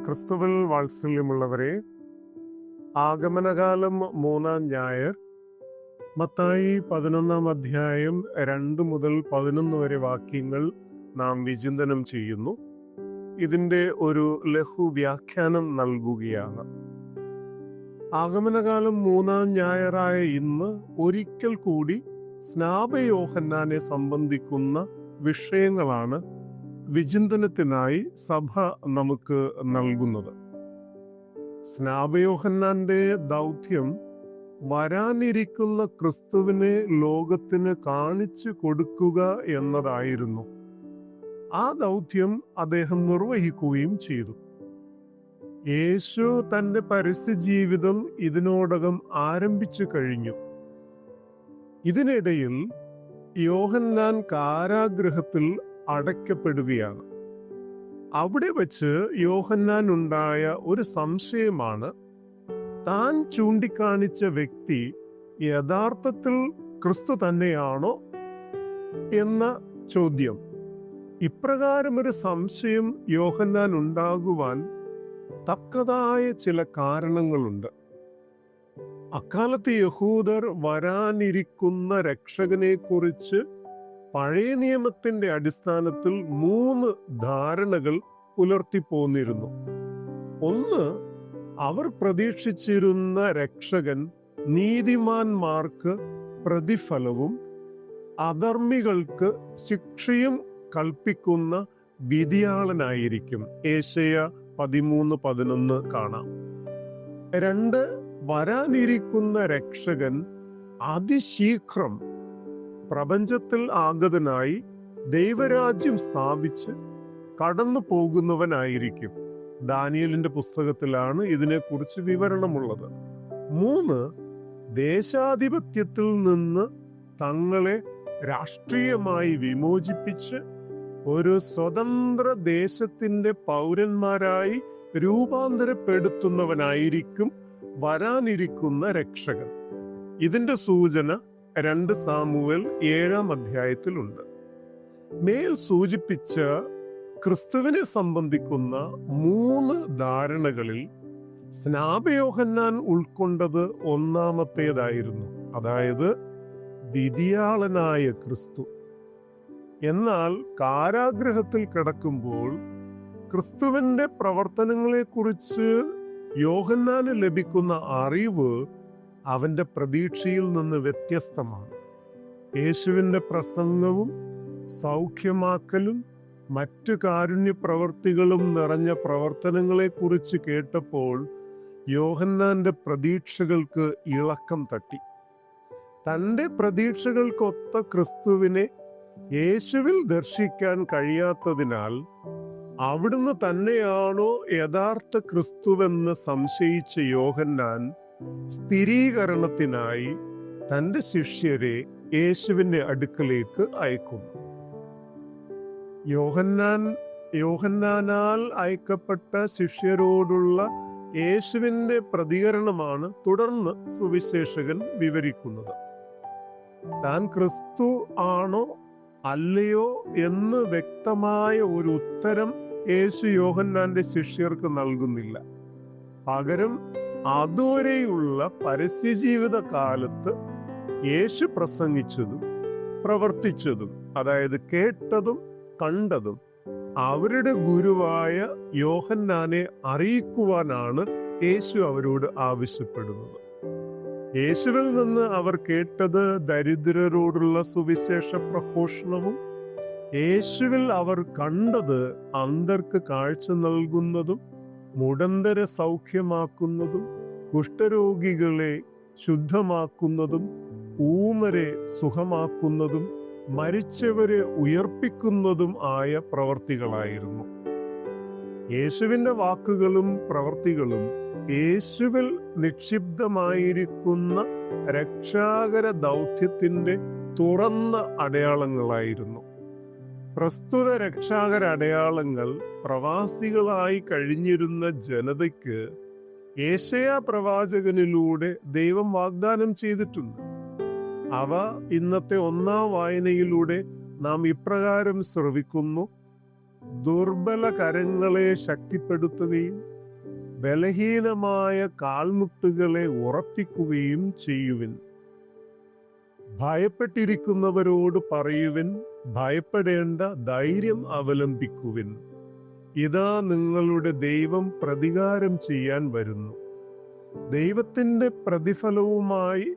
ക്രിസ്തുവിൽ വാത്സല്യമുള്ളവരെ, ആഗമനകാലം 3-ാം ഞായർ മത്തായി 11-ാം അധ്യായം 2 മുതൽ 11 വരെ വാക്യങ്ങൾ നാം വിചിന്തനം ചെയ്യുന്നു. ഇതിൻ്റെ ഒരു ലഘു വ്യാഖ്യാനം നൽകുകയാണ്. ആഗമനകാലം 3-ാം ഞായറായ ഇന്ന് ഒരിക്കൽ കൂടി സ്നാപയോഹന്നാനെ സംബന്ധിക്കുന്ന വിഷയങ്ങളാണ് വിചിന്തനത്തിനായി സഭ നമുക്ക് നൽകുന്നത്. സ്നാപയോഹന്നാന്റെ ദൗത്യം വരാനിരിക്കുന്ന ക്രിസ്തുവിനെ ലോകത്തിന് കാണിച്ചു കൊടുക്കുക എന്നതായിരുന്നു. ആ ദൗത്യം അദ്ദേഹം നിർവഹിക്കുകയും ചെയ്തു. യേശു തന്റെ പരസ്യ ജീവിതം ഇതിനോടകം ആരംഭിച്ചു കഴിഞ്ഞു. ഇതിനിടയിൽ യോഹന്നാൻ കാരാഗൃഹത്തിൽ അടയ്ക്കപ്പെടുകയാണ്. അവിടെ വച്ച് യോഹന്നാൻ ഉണ്ടായ ഒരു സംശയമാണ്, താൻ ചൂണ്ടിക്കാണിച്ച വ്യക്തി യഥാർത്ഥത്തിൽ ക്രിസ്തു തന്നെയാണോ എന്ന ചോദ്യം. ഇപ്രകാരം ഒരു സംശയം യോഹന്നാൻ ഉണ്ടാകുവാൻ തക്കതായ ചില കാരണങ്ങളുണ്ട്. അക്കാലത്ത് യഹൂദർ വരാനിരിക്കുന്ന രക്ഷകനെ കുറിച്ച് പഴയ നിയമത്തിന്റെ അടിസ്ഥാനത്തിൽ 3 ധാരണകൾ പുലർത്തിപ്പോന്നിരുന്നു. ഒന്ന്, അവർ പ്രതീക്ഷിച്ചിരുന്ന രക്ഷകൻ നീതിമാന്മാർക്ക് പ്രതിഫലവും അധർമ്മികൾക്ക് ശിക്ഷയും കൽപ്പിക്കുന്ന വിധിയാളനായിരിക്കും. ഏശയ്യാ 13:11 കാണാം. 2, വരാനിരിക്കുന്ന രക്ഷകൻ അതിശീഘ്രം പ്രപഞ്ചത്തിൽ ആഗതനായി ദൈവരാജ്യം സ്ഥാപിച്ച് കടന്നു പോകുന്നവനായിരിക്കും. ദാനിയേലിന്റെ പുസ്തകത്തിലാണ് ഇതിനെക്കുറിച്ച് വിവരണമുള്ളത്. 3, ദേശാധിപത്യത്തിൽ നിന്ന് തങ്ങളെ രാഷ്ട്രീയമായി വിമോചിപ്പിച്ച് ഒരു സ്വതന്ത്ര ദേശത്തിന്റെ പൗരന്മാരായി രൂപാന്തരപ്പെടുത്തുന്നവനായിരിക്കും വരാനിരിക്കുന്ന രക്ഷകൻ. ഇതിന്റെ സൂചന 2 സാമുവേൽ 7-ാം അധ്യായത്തിലുണ്ട്. മേൽ സൂചിപ്പിച്ച ക്രിസ്തുവിനെ സംബന്ധിക്കുന്ന 3 ധാരണകളിൽ സ്നാപയോഹന്നാൻ ഉൾക്കൊണ്ടത് ഒന്നാമത്തേതായിരുന്നു, അതായത് വിധിയാളനായ ക്രിസ്തു. എന്നാൽ കാരാഗൃഹത്തിൽ കിടക്കുമ്പോൾ ക്രിസ്തുവിന്റെ പ്രവർത്തനങ്ങളെക്കുറിച്ച് യോഹന്നാന് ലഭിക്കുന്ന അറിവ് അവന്റെ പ്രതീക്ഷയിൽ നിന്ന് വ്യത്യസ്തമാണ്. യേശുവിന്റെ പ്രസംഗവും സൗഖ്യമാക്കലും മറ്റു കാരുണ്യ പ്രവർത്തികളും നിറഞ്ഞ പ്രവർത്തനങ്ങളെക്കുറിച്ച് കേട്ടപ്പോൾ യോഹന്നാന്റെ പ്രതീക്ഷകൾക്ക് ഇളക്കം തട്ടി. തന്റെ പ്രതീക്ഷകൾക്കൊത്ത ക്രിസ്തുവിനെ യേശുവിൽ ദർശിക്കാൻ കഴിയാത്തതിനാൽ അവിടുന്ന് തന്നെയാണോ യഥാർത്ഥ ക്രിസ്തുവെന്ന് സംശയിച്ച യോഹന്നാൻ സ്ഥിരീകരണത്തിനായി തന്റെ ശിഷ്യരെ യേശുവിന്റെ അടുക്കലേക്ക് അയക്കുന്നു. യോഹന്നാനാൽ അയക്കപ്പെട്ട ശിഷ്യരോടുള്ള യേശുവിന്റെ പ്രതികരണമാണ് തുടർന്ന് സുവിശേഷകൻ വിവരിക്കുന്നത്. താൻ ക്രിസ്തു ആണോ അല്ലയോ എന്ന് വ്യക്തമായ ഒരു ഉത്തരം യേശു യോഹന്നാന്റെ ശിഷ്യർക്ക് നൽകുന്നില്ല. പകരം അതുവരെയുള്ള പരസ്യജീവിത കാലത്ത് യേശു പ്രസംഗിച്ചതും പ്രവർത്തിച്ചതും, അതായത് കേട്ടതും കണ്ടതും അവരുടെ ഗുരുവായ യോഹന്നാനെ അറിയിക്കുവാനാണ് യേശു അവരോട് ആവശ്യപ്പെടുന്നത്. യേശുവിൽ നിന്ന് അവർ കേട്ടത് ദരിദ്രരോടുള്ള സുവിശേഷ പ്രഘോഷണവും യേശുവിൽ അവർ കണ്ടത് അന്ധർക്ക് കാഴ്ച നൽകുന്നതും മുടന്തരെ സൗഖ്യമാക്കുന്നതും കുഷ്ഠരോഗികളെ ശുദ്ധമാക്കുന്നതും ഊമരെ സുഖമാക്കുന്നതും മരിച്ചവരെ ഉയർപ്പിക്കുന്നതും ആയ പ്രവർത്തികളായിരുന്നു. യേശുവിന്റെ വാക്കുകളും പ്രവർത്തികളും യേശുവിൽ നിക്ഷിപ്തമായിരിക്കുന്ന രക്ഷാകര ദൗത്യത്തിന്റെ തുറന്ന അടയാളങ്ങളായിരുന്നു. പ്രസ്തുത രക്ഷാകര അടയാളങ്ങൾ പ്രവാസികളായി കഴിഞ്ഞിരുന്ന ജനതയ്ക്ക് യേശയ്യാ പ്രവാചകനിലൂടെ ദൈവം വാഗ്ദാനം ചെയ്തിട്ടുണ്ട്. അവ ഇന്നത്തെ ഒന്നാം വായനയിലൂടെ നാം ഇപ്രകാരം ശ്രവിക്കുന്നു: ദുർബല കരങ്ങളെ ശക്തിപ്പെടുത്തുകയും ബലഹീനമായ കാൽമുട്ടുകളെ ഉറപ്പിക്കുകയും ചെയ്യുവിൻ. ഭയപ്പെട്ടിരിക്കുന്നവരോട് പറയുവിൻ, ഭയപ്പെടേണ്ട, ധൈര്യം അവലംബിക്കുവിൻ. ഇതാ നിങ്ങളുടെ ദൈവം പ്രതികാരം ചെയ്യാൻ വരുന്നു. ദൈവത്തിന്റെ പ്രതിഫലവുമായി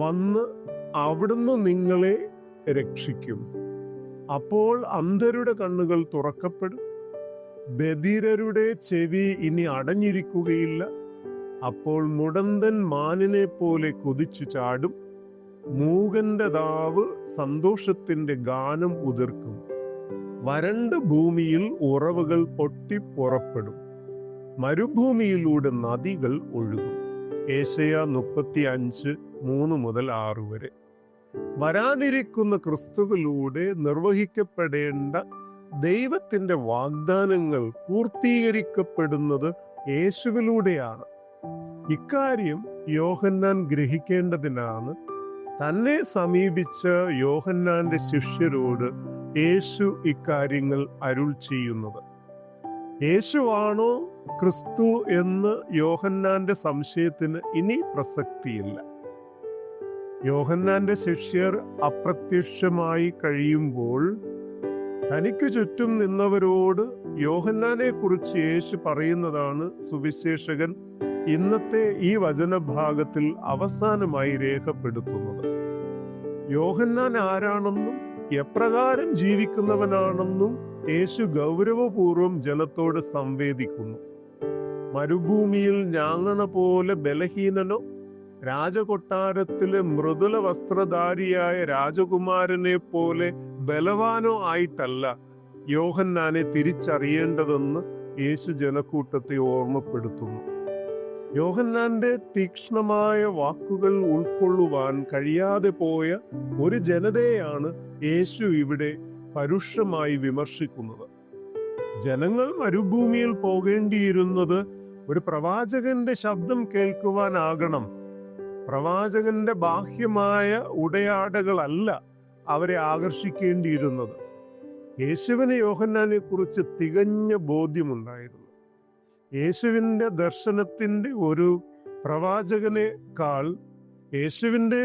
വന്ന് അവിടുന്ന് നിങ്ങളെ രക്ഷിക്കും. അപ്പോൾ അന്ധരുടെ കണ്ണുകൾ തുറക്കപ്പെടും, ബധിരരുടെ ചെവി ഇനി അടഞ്ഞിരിക്കുകയില്ല. അപ്പോൾ മുടന്തൻ മാനിനെ പോലെ കുതിച്ചു ചാടും, മൂകന്റെ നാവ് സന്തോഷത്തിന്റെ ഗാനം ഉതിർക്കും. വരണ്ട ഭൂമിയിൽ ഉറവുകൾ പൊട്ടി പുറപ്പെടും, മരുഭൂമിയിലൂടെ നദികൾ ഒഴുകും. യേശയ്യാ 35:3-6 വരെ. വരാനിരിക്കുന്ന ക്രിസ്തുവിലൂടെ നിർവഹിക്കപ്പെടേണ്ട ദൈവത്തിന്റെ വാഗ്ദാനങ്ങൾ പൂർത്തീകരിക്കപ്പെടുന്നത് യേശുവിലൂടെയാണ്. ഇക്കാര്യം യോഹന്നാൻ ഗ്രഹിക്കേണ്ടതിനാണ് തന്നെ സമീപിച്ച യോഹന്നാന്റെ ശിഷ്യരോട് യേശു ഇക്കാര്യങ്ങൾ അരുൾ ചെയ്യുന്നത്. യേശുവാണോ ക്രിസ്തു എന്ന് യോഹന്നാന്റെ സംശയത്തിന് ഇനി പ്രസക്തിയില്ല. യോഹന്നാന്റെ ശിഷ്യർ അപ്രത്യക്ഷമായി കഴിയുമ്പോൾ തനിക്ക് ചുറ്റും നിന്നവരോട് യോഹന്നാനെ കുറിച്ച് യേശു പറയുന്നതാണ് സുവിശേഷകൻ ഇന്നത്തെ ഈ വചനഭാഗത്തിൽ അവസാനമായി രേഖപ്പെടുത്തുന്നത്. യോഹന്നാൻ ആരാണെന്നും എപ്രകാരം ജീവിക്കുന്നവനാണെന്നും യേശു ഗൗരവപൂർവം ജനത്തോട് സംവേദിക്കുന്നു. മരുഭൂമിയിൽ ഞാങ്ങണ പോലെ ബലഹീനനോ രാജകൊട്ടാരത്തിലെ മൃദുല വസ്ത്രധാരിയായ രാജകുമാരനെ പോലെ ബലവാനോ ആയിട്ടല്ല യോഹന്നാനെ തിരിച്ചറിയേണ്ടതെന്ന് യേശു ജനക്കൂട്ടത്തെ ഓർമ്മപ്പെടുത്തുന്നു. യോഹന്നാന്റെ തീക്ഷ്ണമായ വാക്കുകൾ ഉൾക്കൊള്ളുവാൻ കഴിയാതെ പോയ ഒരു ജനതയെയാണ് യേശു ഇവിടെ പരുഷമായി വിമർശിക്കുന്നത്. ജനങ്ങൾ മരുഭൂമിയിൽ പോകേണ്ടിയിരുന്നത് ഒരു പ്രവാചകന്റെ ശബ്ദം കേൾക്കുവാനാകണം. പ്രവാചകന്റെ ബാഹ്യമായ ഉടയാടകളല്ല അവരെ ആകർഷിക്കേണ്ടിയിരുന്നത്. യേശുവിന് യോഹന്നാനെ കുറിച്ച് തികഞ്ഞ ബോധ്യമുണ്ടായിരുന്നു. യേശുവിന്റെ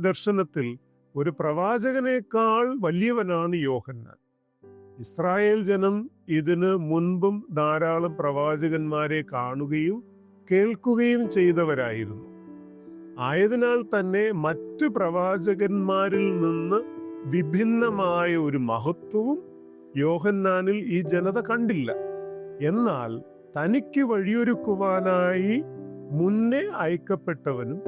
ദർശനത്തിൽ ഒരു പ്രവാചകനേക്കാൾ വലിയവനാണ് യോഹന്നാൻ. ഇസ്രായേൽ ജനം ഇതിനു മുൻപും ധാരാളം പ്രവാചകന്മാരെ കാണുകയും കേൾക്കുകയും ചെയ്തവരായിരുന്നു. ആയതിനാൽ തന്നെ മറ്റു പ്രവാചകന്മാരിൽ നിന്ന് വിഭിന്നമായ ഒരു മഹത്വവും യോഹന്നാനിൽ ഈ ജനത കണ്ടില്ല. എന്നാൽ തനിക്ക് വഴിയൊരുക്കുവാനായി മുന്നേ അയക്കപ്പെട്ടവനും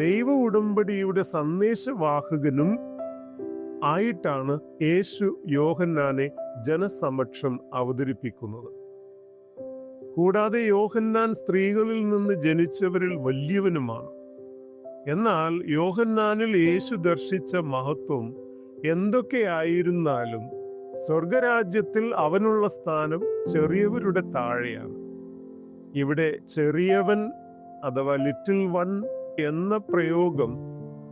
ദൈവ ഉടമ്പടിയുടെ സന്ദേശവാഹകനും ആയിട്ടാണ് യേശു യോഹന്നാനെ ജനസമക്ഷം അവതരിപ്പിക്കുന്നത്. കൂടാതെ യോഹന്നാൻ സ്ത്രീകളിൽ നിന്ന് ജനിച്ചവരിൽ വലിയവനുമാണ്. എന്നാൽ യോഹന്നാനിൽ യേശു ദർശിച്ച മഹത്വം എന്തൊക്കെയായിരുന്നാലും സ്വർഗരാജ്യത്തിൽ അവനുള്ള സ്ഥാനം ചെറിയവരുടെ താഴെയാണ്. ഇവിടെ ചെറിയവൻ അഥവാ ലിറ്റിൽ വൺ എന്ന പ്രയോഗം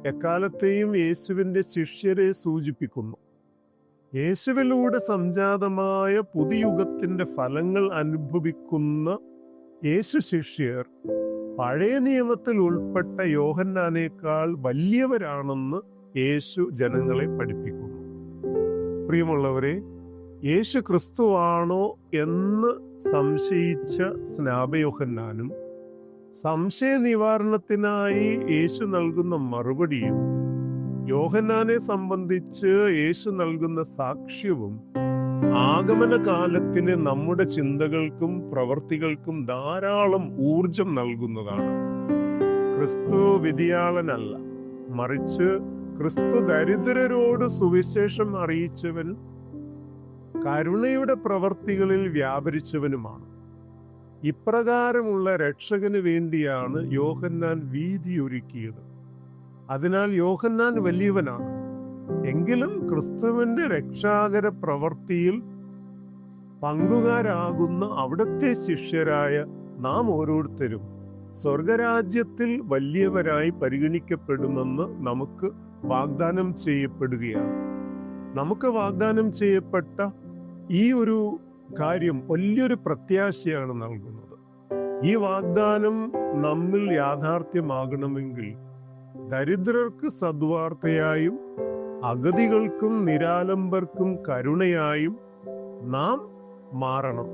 എക്കാലത്തെയും യേശുവിന്റെ ശിഷ്യരെ സൂചിപ്പിക്കുന്നു. യേശുവിലൂടെ സംജാതമായ പുതുയുഗത്തിന്റെ ഫലങ്ങൾ അനുഭവിക്കുന്ന യേശു ശിഷ്യർ പഴയ നിയമത്തിൽ ഉൾപ്പെട്ട യോഹന്നാനേക്കാൾ വലിയവരാണെന്ന് യേശു ജനങ്ങളെ പഠിപ്പിക്കുന്നു. പ്രിയമുള്ളവരെ, യേശു ക്രിസ്തുവാണോ എന്ന് സംശയിച്ച സ്നാപയോഹന്നാനും സംശയ നിവാരണത്തിനായി യേശു നൽകുന്ന മറുപടിയും യോഹന്നാനെ സംബന്ധിച്ച് യേശു നൽകുന്ന സാക്ഷ്യവും ആഗമനകാലത്തിന് നമ്മുടെ ചിന്തകൾക്കും പ്രവർത്തികൾക്കും ധാരാളം ഊർജം നൽകുന്നതാണ്. ക്രിസ്തു വിധിയാളനല്ല, മറിച്ച് ക്രിസ്തു ദരിദ്രരോട് സുവിശേഷം അറിയിച്ചവനും കരുണയുടെ പ്രവർത്തികളിൽ വ്യാപരിച്ചവനുമാണ്. ഇപ്രകാരമുള്ള രക്ഷകന് വേണ്ടിയാണ് യോഹന്നാൻ വീതിയൊരുക്കിയത്. അതിനാൽ യോഹന്നാൻ വലിയവനാണ്. എങ്കിലും ക്രിസ്തുവിന്റെ രക്ഷാകര പ്രവൃത്തിയിൽ പങ്കുകാരാകുന്ന അവിടുത്തെ ശിഷ്യരായ നാം ഓരോരുത്തരും സ്വർഗരാജ്യത്തിൽ വലിയവരായി പരിഗണിക്കപ്പെടുമെന്ന് നമുക്ക് വാഗ്ദാനം ചെയ്യപ്പെടുകയാണ്. നമുക്ക് വാഗ്ദാനം ചെയ്യപ്പെട്ട ഈ ഒരു കാര്യം വലിയൊരു പ്രത്യാശയാണ് നൽകുന്നത്. ഈ വാഗ്ദാനം നമ്മിൽ യാഥാർത്ഥ്യമാകണമെങ്കിൽ ദരിദ്രർക്ക് സദ്വാർത്തയായും അഗതികൾക്കും നിരാലംബർക്കും കരുണയായും നാം മാറണം.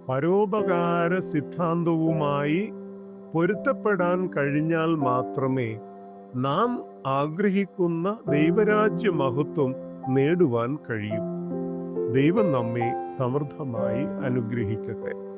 പരോപകാര സിദ്ധാന്തവുമായി പൊരുത്തപ്പെടാൻ കഴിഞ്ഞാൽ മാത്രമേ നാം ആഗ്രഹിക്കുന്ന ദൈവരാജ്യ മഹത്വം നേടുവാൻ കഴിയൂ. ദൈവം നമ്മെ സമൃദ്ധമായി അനുഗ്രഹിക്കട്ടെ.